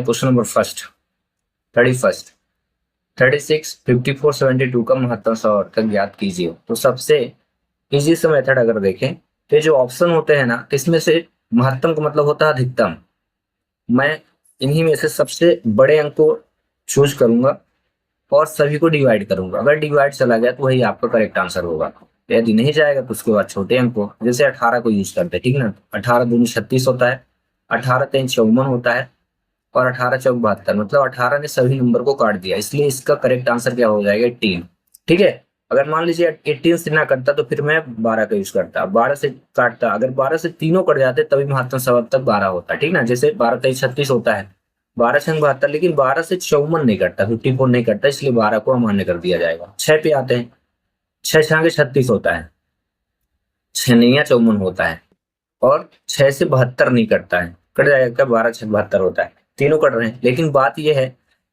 Question number first 31 36 54 72 का महत्तम समवर्तक ज्ञात कीजिए। तो सबसे इजी से मेथड अगर देखें तो ये जो ऑप्शन होते हैं ना, इसमें से महत्तम का मतलब होता है अधिकतम। मैं इन्हीं में से सबसे बड़े अंक को चूज करूंगा और सभी को डिवाइड करूंगा। अगर डिवाइड चला गया तो वही आपका करेक्ट आंसर होगा। यदि नहीं जाएगा तो उसके बाद छोटे अंक को, जैसे 18 को यूज करते हैं, ठीक ना। 18 दूनी 36 होता है, 18 3 54 होता है और 18 चौक 72, मतलब 18 ने सभी नंबर को काट दिया, इसलिए इसका करेक्ट आंसर क्या हो जाएगा 18। ठीक है, अगर मान लीजिए 18 से ना करता तो फिर मैं 12 का यूज करता, 12 से काटता, अगर 12 से तीनों कट जाते तभी महत्तम समवर्तक 12 होता, ठीक ना। जैसे 12 23 36 होता है, 12 6 72, लेकिन 12 से 54 नहीं कटता, 54 नहीं कटता, इसलिए 12 को अमान्य कर दिया जाएगा। 6 पे आते हैं, 6 6 के 36 होता है, 6 नैया 54 होता है और 6 से 72 नहीं कटता है, कट जाएगा क्या, 12 6 72 होता है, तीनों कट रहे हैं। लेकिन बात यह है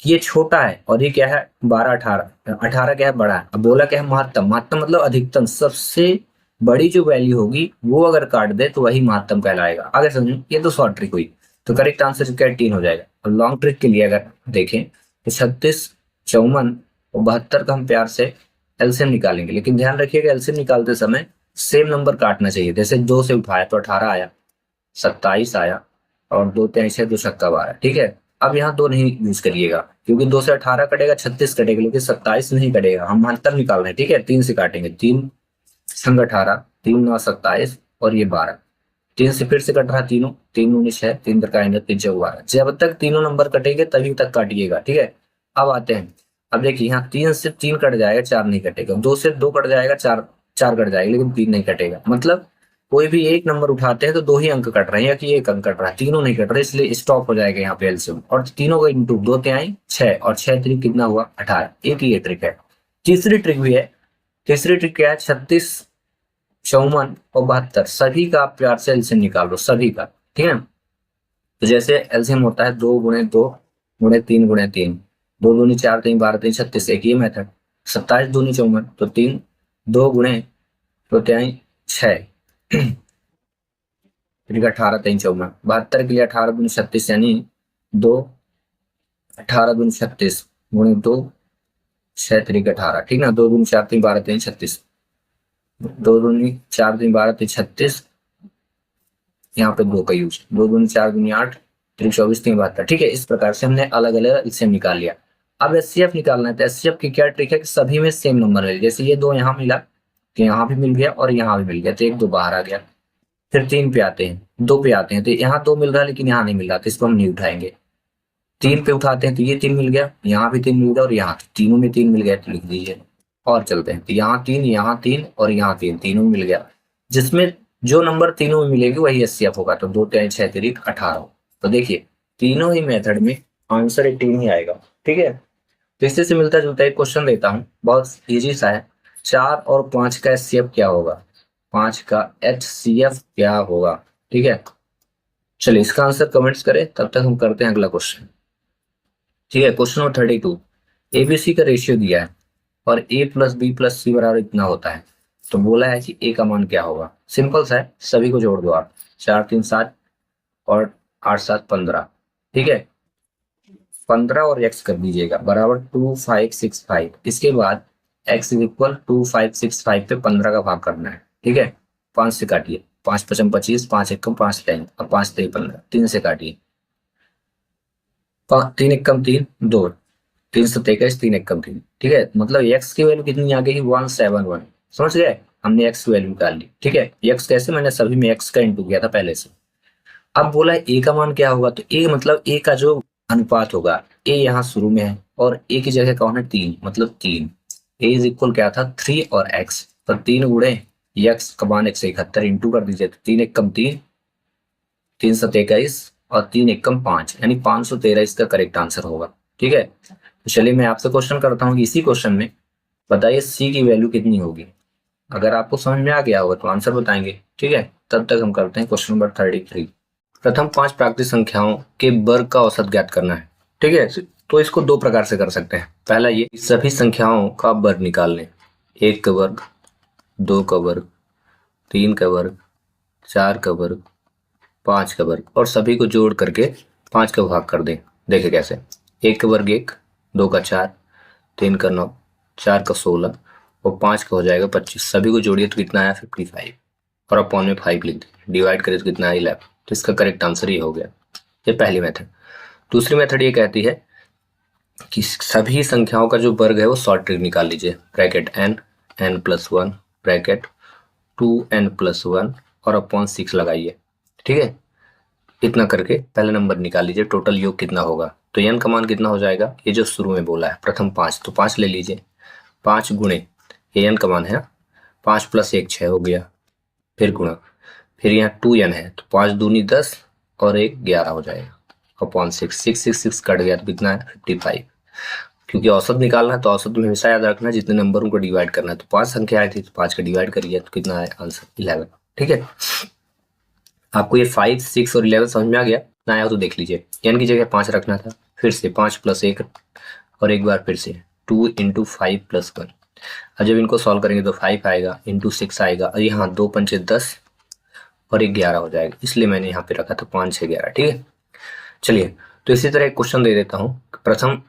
कि ये छोटा है और ये क्या है 12 18, 18 क्या है बड़ा है। अब बोला क्या है महत्तम, महत्तम मतलब अधिकतम, सबसे बड़ी जो वैल्यू होगी वो अगर काट दे तो वही महत्तम कहलाएगा। आगे समझो, ये तो शॉर्ट ट्रिक हुई। तो करेक्ट आंसर क्या 18 हो जाएगा। और लॉन्ग ट्रिक के लिए अगर देखें तो 36 54 और 72 का हम प्यार से एलसीएम निकालेंगे, लेकिन ध्यान रखिएगा एलसीएम निकालते समय सेम नंबर काटना चाहिए। जैसे 2 से उठाया तो 18 आया, 27 आया और 2 23 2 छक्का 12, ठीक है। अब यहाँ 2 नहीं यूज करिएगा क्योंकि 2 से 18 कटेगा, 36 कटेगा, लेकिन 27 नहीं कटेगा। हम अंतर निकाल रहे हैं, ठीक है। 3 से काटेंगे, 3 संग 18, 3 9 27 और ये 12, 3 से फिर से कट रहा, तीनों 3 19 है, 3 तरकाएंगे 3 चौक 12। जब तक तीनों नंबर कटेंगे तभी तक काटिएगा, ठीक है। अब आते हैं, अब देखिए यहाँ 3 से 3 कट जाएगा, 4 नहीं कटेगा, 2 से 2 कट जाएगा, 4 4 कट जाएगा, लेकिन 3 नहीं कटेगा। मतलब कोई भी एक नंबर उठाते हैं तो 2 ही अंक कट रहे हैं, या कि एक अंक कट रहा है, तीनों नहीं कट रहे, इसलिए स्टॉप हो जाएगा यहाँ पे एलसीएम। और तीनों को इंटू 2 तिहाई 6 और 6 3 कितना हुआ 18। एक ही ये ट्रिक है। तीसरी ट्रिक भी है। तीसरी ट्रिक क्या है, 36 54 और 72 सभी का आप प्यार से एलसीएम निकाल लो, सभी का, ठीक है। तो जैसे एलसीएम होता है 2 गुणे 2 गुणे 3 गुणे 3, 2 दूनी 4 3 12 3 36, एक ही मेथड। 27 दूनी 54 तो 3, 2 गुणे तो तिहाई 6, 18 3 54, 72 के लिए 18 दूनी 36 यानी 2, 18 दूनी 36 गुणे 2 6 3 18, ठीक ना। 2 दूनी 4 3 12 3 36, 2 दूनी 4 3 12 3 36, यहाँ पे 2 का यूज, 2 दूनी 4 दूनी 8 3 24 3 72, ठीक है। इस प्रकार से हमने अलग अलग इससे निकाल लिया। अब एचसीएफ निकालना है, तो एचसीएफ की क्या ट्रिक है कि सभी में सेम नंबर है। जैसे ये 2 यहाँ मिला तो यहाँ भी मिल गया और यहाँ भी मिल गया, तो 1 2 बाहर आ गया। फिर 3 पे आते हैं, 2 पे आते हैं, तो यहाँ 2 मिल रहा है लेकिन यहाँ नहीं मिल रहा, तो इसको हम नहीं उठाएंगे। 3 पे उठाते हैं तो ये 3 मिल गया, यहाँ भी 3 मिल गया और यहाँ तीनों में 3 मिल गया, तो लिख दीजिए। और चलते हैं, तो यहाँ 3 और यहाँ 3, तीनों में मिल गया। जिसमें जो नंबर तीनों में मिलेगी वही एचसीएफ होगा, तो 2 3 6 3 18। तो देखिए तीनों ही मेथड में आंसर 18 ही आएगा, ठीक है। तो इससे से मिलता जुलता एक क्वेश्चन देता हूँ, बहुत इजी सा है। 4 और 5 का एचसीएफ क्या होगा, 5 का एचसीएफ क्या होगा, ठीक है। चलिए इसका आंसर कमेंट्स करें, तब तक हम करते हैं अगला क्वेश्चन, ठीक है। क्वेश्चन नंबर 32, एबीसी का रेशियो दिया है और a प्लस बी प्लस सी बराबर इतना होता है। तो बोला है कि a का मान क्या होगा। सिंपल सा है, सभी को जोड़ दो आप, 4 3 7 और 8 7 15, ठीक है। 15 और x कर दीजिएगा बराबर 2 5 6 5। इसके बाद x इज इक्वल 2 5 6 5 पे 15 का भाग करना है, ठीक है। 5 से काटिए, 5 5 25, 5 1 5 10 और 5 3 15, 3 से काटिए, 3 1 3 2, 3 7 21, 3 1 3, ठीक है। मतलब x की वैल्यू कितनी आ गई 171, समझ गए। हमने x की वैल्यू निकाल ली, ठीक है। x कैसे, मैंने सभी में x का इंटू किया था पहले से। अब बोला है a का मान क्या होगा, तो a मतलब a का जो अनुपात होगा, a यहाँ शुरू में है और a की जगह कौन है 3, मतलब 3। a इज इक्वल क्या था 3 और x, तो 3 गुणे x का मान 171 इंटू कर दीजिए, तो 3 1 3, 3 7 21 और 3 1 5, यानी 513 इसका करेक्ट आंसर होगा, ठीक है। तो चलिए मैं आपसे क्वेश्चन करता हूँ, इसी क्वेश्चन में बताइए c की वैल्यू कितनी होगी। अगर आपको समझ में आ गया होगा तो आंसर बताएंगे, ठीक है। तब तक हम करते हैं क्वेश्चन नंबर 33। प्रथम 5 प्राकृतिक संख्याओं के वर्ग का औसत ज्ञात करना है, ठीक है। तो इसको 2 प्रकार से कर सकते हैं। पहला ये, सभी संख्याओं का वर्ग निकाल लें, 1 का वर्ग, 2 का वर्ग, 3 का वर्ग, 4 का वर्ग, 5 का वर्ग और सभी को जोड़ करके 5 का भाग कर दें, देखे कैसे, 1 का वर्ग 1, 2 का 4, 3 का 9, 4 का 16 और 5 का हो जाएगा 25। सभी को जोड़िए तो कितना आया 55 और अपॉन में 5 लिख दिए, डिवाइड करें तो कितना आया 11। तो इसका करेक्ट आंसर ये हो गया। ये पहली मेथड। दूसरी मेथड ये कहती है कि सभी संख्याओं का जो वर्ग है वो शॉर्ट ट्रिक निकाल लीजिए। Bracket n, n+1, bracket 2n+1 और अपॉन 6 लगाइए। ठीक है, इतना करके पहले नंबर निकाल लीजिए, टोटल योग कितना होगा। तो n का मान कितना हो जाएगा, ये जो शुरू में बोला है प्रथम 5, तो 5 ले लीजिए। 5 गुणे ये n का मान है, 5 + 1 6 हो गया, फिर गुणा, फिर यहाँ 2n है तो 5 दूनी 10 और 1 11 हो जाएगा अपॉन 6, 6 कट गया तो कितना है 55। क्योंकि औसत निकालना है तो औसत में हमेशा याद रखना है जितने नंबरों को डिवाइड करना है। तो 5 संख्या आई थी तो 5 का डिवाइड करिए तो कितना है आंसर 11। ठीक है, आपको ये 5, 6 और 11 समझ में आ गया ना? आया हो तो देख लीजिए। n की जगह 5 रखना था, फिर से 5 + 1 और एक बार फिर से 2 × 5 + 1। अब जब इनको सॉल्व करेंगे तो 5 आएगा, इंटू 6 आएगा और यहाँ 2 पंचे 10 और 1 11 हो जाएगा, इसलिए मैंने यहाँ पे रखा था 5 6 11। ठीक है, चलिए तो इसी तरह एक क्वेश्चन दे देता हूँ। प्रथम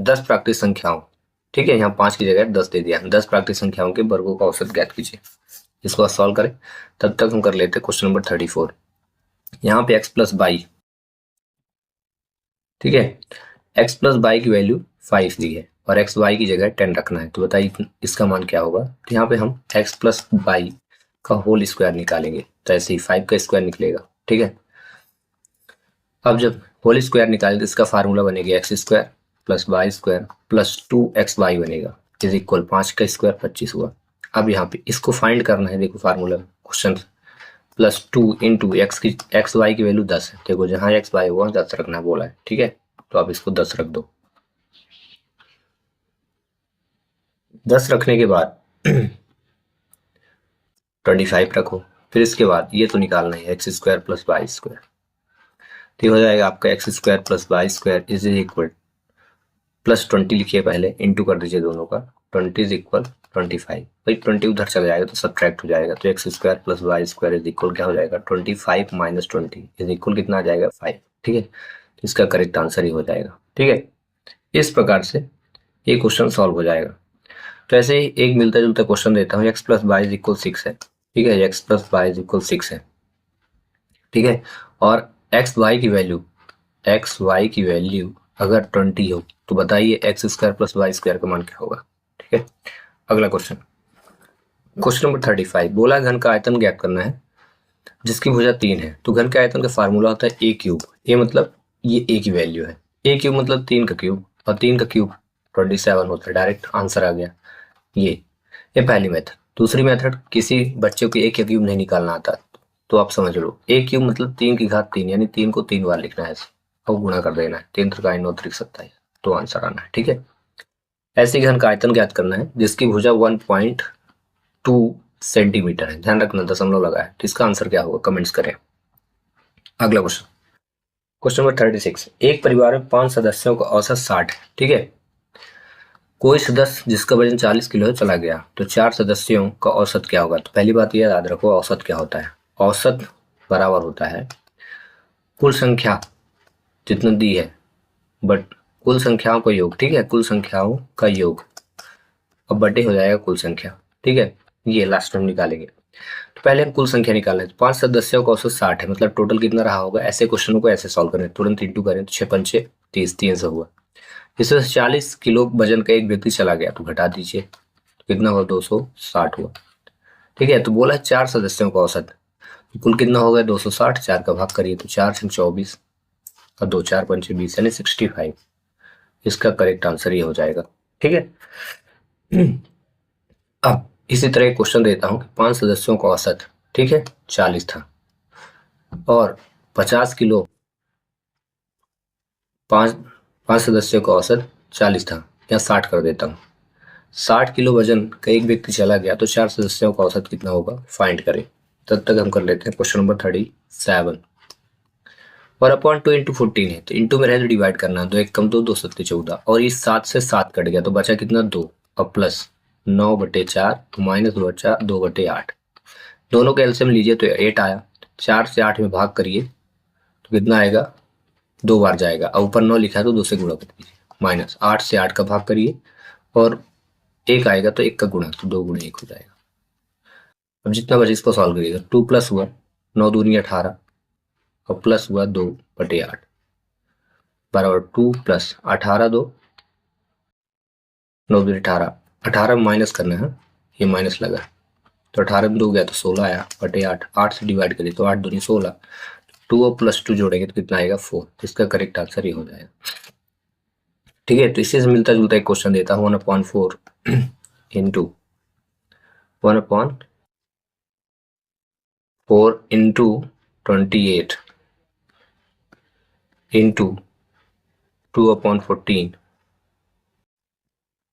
10 प्राकृतिक संख्याओं, ठीक है, यहाँ 5 की जगह 10 दे दिया, 10 प्राकृतिक संख्याओं के वर्गों का औसत ज्ञात कीजिए। इसको सॉल्व करें, तब तक हम कर लेते हैं क्वेश्चन नंबर 34। यहाँ पे x + y, ठीक है, x + y की वैल्यू 5 दी है और x y की जगह 10 रखना है। तो बताइए इसका मान क्या होगा। तो यहाँ पे हम x + y का होल स्क्वायर निकालेंगे, तो ऐसे ही 5 का स्क्वायर निकलेगा। ठीक है, अब जब होल स्क्वायर निकालें तो इसका फार्मूला बनेगा x² + y² + 2xy बनेगा, इज इक्वल 5 का स्क्वायर 25 हुआ। अब यहाँ पे इसको फाइंड करना है, देखो फार्मूला क्वेश्चन, +2 × x y की वैल्यू 10 है। देखो जहाँ x y हुआ 10 रखना बोला है। ठीक है, तो आप इसको 10 रख दो। 10 रखने के बाद 25 रखो, फिर इसके बाद ये तो निकालना है x² + y²। तो हो जाएगा आपका x² + y² इज इक्वल +20 लिखिए पहले, इंटू कर दीजिए दोनों का, 20 इज इक्वल 25। भाई 20 उधर चला जाएगा तो सब्ट्रैक्ट हो जाएगा, तो x² + y² इज इक्वल क्या हो जाएगा 25 - 20 इज इक्वल कितना आ जाएगा 5। ठीक है, तो इसका करेक्ट आंसर ही हो जाएगा। ठीक है, इस प्रकार से ये क्वेश्चन सॉल्व हो जाएगा। तो ऐसे ही एक मिलता जुलता क्वेश्चन देता हूँ, x + y = 6 है। ठीक है, x + y = 6 है। ठीक है, और एक्स वाई की वैल्यू अगर 20 हो तो बताइए x² + y² का मान क्या होगा। ठीक है, अगला क्वेश्चन, क्वेश्चन नंबर 35। बोला घन का आयतन ज्ञात करना है जिसकी भुजा 3 है। तो घन के आयतन का फार्मूला होता है a³। ये मतलब ये a की वैल्यू है, a³ मतलब 3 का क्यूब, और 3 का क्यूब 27 होता है। डायरेक्ट आंसर आ गया। ये पहली मेथड। दूसरी मेथड, किसी बच्चे को a का क्यूब नहीं निकालना आता तो आप समझ लो, a³ मतलब 3 की घात 3, यानी 3 को 3 बार लिखना है और गुणा कर देना है, 3 × 3 = 9 × 3 = 27, तो आंसर आना है। ठीक है, ऐसे घन का आयतन ज्ञात करना है जिसकी भुजा 1.2 सेंटीमीटर है। ध्यान रखना दशमलव लगा है। तो इसका आंसर क्या होगा, कमेंट्स करें। अगला क्वेश्चन, क्वेश्चन नंबर 36। एक परिवार में 5 सदस्यों का औसत 60 है। ठीक है, कोई सदस्य जिसका वजन 40 किलो है चला गया, तो 4 सदस्यों का औसत क्या होगा। तो पहली बात यह याद रखो, औसत क्या होता है। औसत बराबर होता है कुल संख्या जितना दी है, बट कुल संख्याओं का योग। ठीक है, कुल संख्याओं का योग अब बटे हो जाएगा कुल संख्या। ठीक है, ये लास्ट में निकालेंगे। तो पहले हम कुल संख्या निकालें। तो 5 सदस्यों का औसत 60 है, मतलब टोटल कितना रहा होगा। ऐसे क्वेश्चनों को ऐसे सॉल्व करें, तुरंत इंटू करें तो 6 पंचे 30, 300 हुआ। इसमें 40 किलो वजन का एक व्यक्ति चला गया तो घटा दीजिए, तो कितना हुआ 260 हुआ। ठीक है, तो बोला 4 सदस्यों का औसत, तो कुल कितना होगा 260, 4 का भाग करिए तो 4 × 24 और 2 4 पंचे 20 यानी 65। इसका करेक्ट आंसर ये हो जाएगा। ठीक है, अब इसी तरह एक क्वेश्चन देता हूँ कि 5 सदस्यों का औसत, ठीक है, 40 था और 50 किलो, 5 सदस्यों का औसत 40 था, या 60 कर देता हूँ। 60 किलो वजन का एक व्यक्ति चला गया तो 4 सदस्यों का औसत कितना होगा, फाइंड करें। तब तक हम कर लेते हैं क्वेश्चन नंबर 37। और अपॉन 2 × 14 है, तो इंटू में रहे तो डिवाइड करना, 2 × 1 = 2, 2 × 7 = 14, और इस 7 से 7 कट गया तो बचा कितना 2, और प्लस 9/4 तो माइनस 2/8। दोनों का एलसीएम लीजिए तो 8 आया। 4 से 8 में भाग करिए तो कितना आएगा 2 बार जाएगा। अब ऊपर 9 लिखा है तो 2 से गुणा कर दीजिए, माइनस 8 से 8 का भाग करिए और 1 आएगा तो 1 का गुणा, तो 2 गुणे 1 हो जाएगा। अब जितना बचे इसको सॉल्व करिएगा। 2 प्लस हुआ 9 दूनी 18 और प्लस हुआ 2/8 बराबर 2 प्लस 18 2 9 दूनी 18, 18 में माइनस करना है, ये माइनस लगा तो 18 में 2 गया तो 16 आया बटे 8, 8 से डिवाइड करिए तो 8 दूनी 16, 2 और प्लस 2 जोड़ेंगे तो कितना आएगा 4, इसका करेक्ट आंसर ये हो जाएगा। ठीक है, तो इसी से मिलता जुलता एक क्वेश्चन देता हूँ 1/4 इंटू 1/4 इंटू 28 इंटू 2/14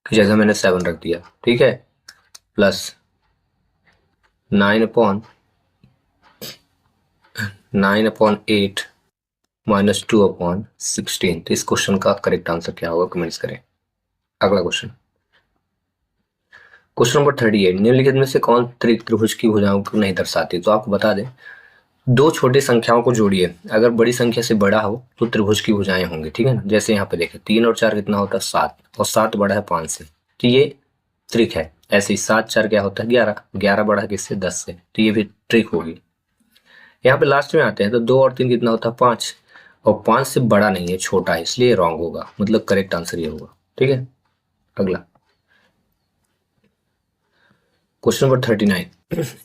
की जगह मैंने 7 रख दिया, ठीक है, प्लस 9/8 माइनस 2/16। तो इस क्वेश्चन का करेक्ट आंसर क्या होगा, कमेंट्स करें। अगला क्वेश्चन नंबर 38, निम्नलिखित में से कौन त्रिभुज की भुजाओं को नहीं दर्शाती। तो आपको बता दें, दो छोटी संख्याओं को जोड़िए, अगर बड़ी संख्या से बड़ा हो तो त्रिभुज की भुजाएं होंगी, ठीक है ना। जैसे यहाँ पे देखें 3 और 4 कितना होता है 7, और 7 बड़ा है 5 से, तो ये ट्रिक है। ऐसे ही 7 4 क्या होता है 11, 11 बड़ा है किससे 10 से, तो ये भी ट्रिक होगी। यहाँ पे लास्ट में आते हैं तो 2 और 3 कितना होता है 5, और 5 से बड़ा नहीं है, छोटा है, इसलिए रॉन्ग होगा, मतलब करेक्ट आंसर ये होगा। ठीक है, अगला क्वेश्चन नंबर 39,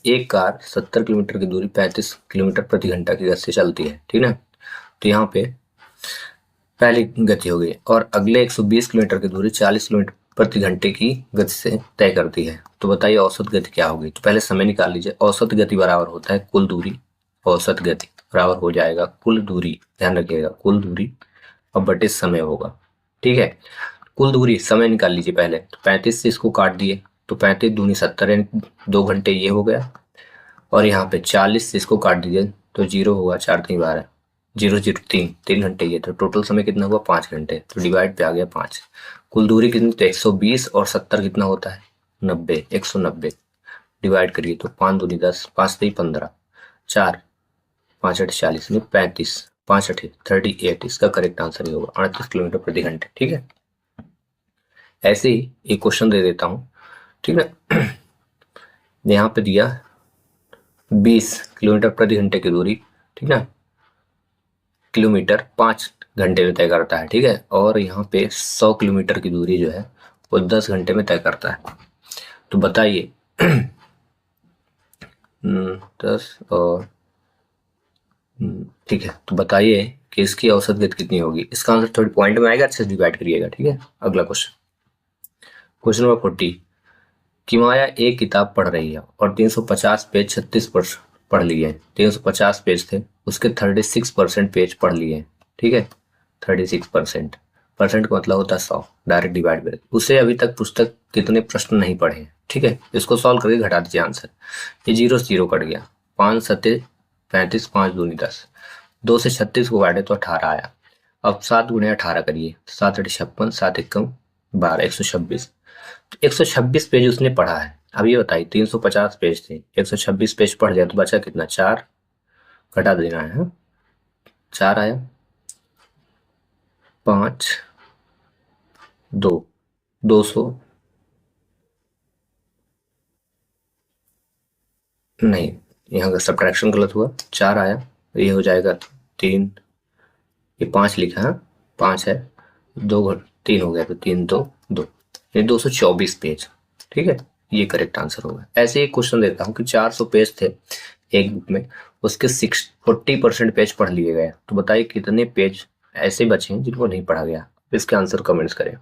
एक कार 70 किलोमीटर की दूरी 35 किलोमीटर प्रति घंटा की गति से चलती है, ठीक है ना। तो यहाँ पे पहली गति हो गई और अगले 120 किलोमीटर की दूरी 40 किलोमीटर प्रति घंटे की गति से तय करती है। तो बताइए औसत गति क्या होगी। तो पहले समय निकाल लीजिए। औसत गति बराबर होता है कुल दूरी, औसत गति बराबर हो जाएगा कुल दूरी, ध्यान रखिएगा कुल दूरी और बटे समय होगा। ठीक है, कुल दूरी समय निकाल लीजिए पहले, तो 35 से इसको काट दिए तो 35 दूनी 70 यानी 2 घंटे ये हो गया, और यहाँ पे 40 से इसको काट दीजिए तो 0 होगा, 4 3 12 0 0 3 घंटे ये, तो टोटल समय कितना हुआ 5 घंटे, तो डिवाइड पे आ गया 5। कुल दूरी कितनी, तो 120 और 70 कितना होता है 90, 190 डिवाइड करिए तो 5 दूनी 10, 5 3 15, 4 5 8 40 में 35, 5 8 38, इसका करेक्ट आंसर ये होगा 38 किलोमीटर प्रति घंटे। ठीक है, ऐसे ही एक क्वेश्चन दे देता हूँ, ठीक है। यहाँ पे दिया 20 किलोमीटर प्रति घंटे की दूरी, ठीक है, किलोमीटर 5 घंटे में तय करता है, ठीक है, और यहाँ पे 100 किलोमीटर की दूरी जो है वो 10 घंटे में तय करता है। तो बताइए 10 और ठीक है, तो बताइए कि इसकी औसत गति कितनी होगी। इसका आंसर थोड़ी पॉइंट में आएगा, अच्छे से डिवाइड करिएगा। ठीक है, अगला क्वेश्चन नंबर 40, किमाया एक किताब पढ़ रही है और 350 पेज 36% पढ़ लिए हैं। 350 पेज थे, उसके 36% पेज पढ़ लिए हैं, ठीक है, 36%, परसेंट का मतलब होता है 100, डायरेक्ट डिवाइड में। उसे अभी तक पुस्तक कितने प्रश्न नहीं पढ़े हैं। ठीक है, इसको सॉल्व करके घटा दीजिए आंसर। ये 0 से 0 कट गया, 5 7 35, 5 दूनी 10, 2 से 36 को काटे तो 18 आया। अब 7 गुणे 18 करिए, 7 8 56, 7 1 12, 126, 126 पेज उसने पढ़ा है। अब ये बताइए 350 पेज थे, 126 पेज पढ़ लिया तो बचा कितना, 4 घटा देना है, 4 आया, 5 2 200 नहीं, यहाँ का सब्ट्रैक्शन गलत हुआ, 4 आया, ये हो जाएगा 3, ये 5 लिखा है, 5 है, 2 3 हो गया तो 3 2 2, ये 224 पेज। ठीक है, ये करेक्ट आंसर होगा। ऐसे एक क्वेश्चन देता हूँ कि 400 पेज थे एक बुक में, उसके 40% पेज पढ़ लिए गए, तो बताइए कितने पेज ऐसे बचे हैं जिनको नहीं पढ़ा गया। इसके आंसर कमेंट्स करें।